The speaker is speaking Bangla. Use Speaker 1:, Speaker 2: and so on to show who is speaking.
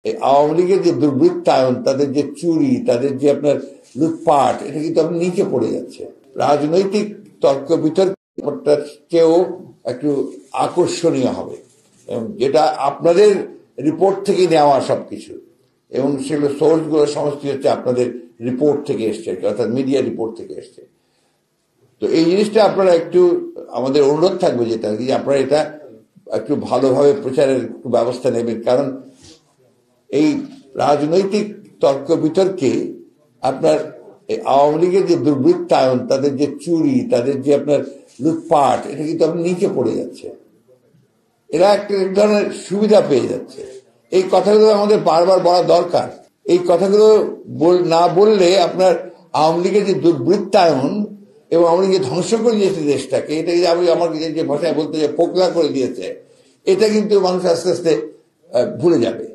Speaker 1: এই আওয়ামী লীগের যে দুর্বৃত্তায়ন, তাদের যে চুরি, তাদের যে আপনার লুটপাট, এটা কিন্তু আপনি নিচে পড়ে যাচ্ছে। রাজনৈতিক তর্ক বিতর্কের চেয়েও একটু আকর্ষণীয় হবে, এবং যেটা আপনাদের রিপোর্ট থেকে নেওয়া সবকিছু, এবং সেগুলো সোর্সগুলো সমস্ত হচ্ছে আপনাদের রিপোর্ট থেকে এসছে, অর্থাৎ মিডিয়া রিপোর্ট থেকে এসছে। তো এই জিনিসটা আপনারা একটু, আমাদের অনুরোধ থাকবে যেটা, যে আপনারা এটা একটু ভালোভাবে প্রচারের একটু ব্যবস্থা নেবেন, কারণ এই রাজনৈতিক তর্ক বিতর্কে আপনার আওয়ামী লীগের যে দুর্বৃত্তায়ন, তাদের যে চুরি, তাদের যে আপনার লুটপাট, এটা কিন্তু আপনি নিচে পড়ে যাচ্ছে। এরা একটা ধরনের সুবিধা পেয়ে যাচ্ছে। এই কথাগুলো আমাদের বারবার বলা দরকার। এই কথাগুলো না বললে আপনার আওয়ামী লীগের যে দুর্বৃত্তায়ন এবং আওয়ামী লীগ ধ্বংস করে দিয়েছে দেশটাকে, এটা আমাকে যে ভাষায় বলতে যে পোকলা করে দিয়েছে, এটা কিন্তু মানুষ আস্তে আস্তে ভুলে যাবে।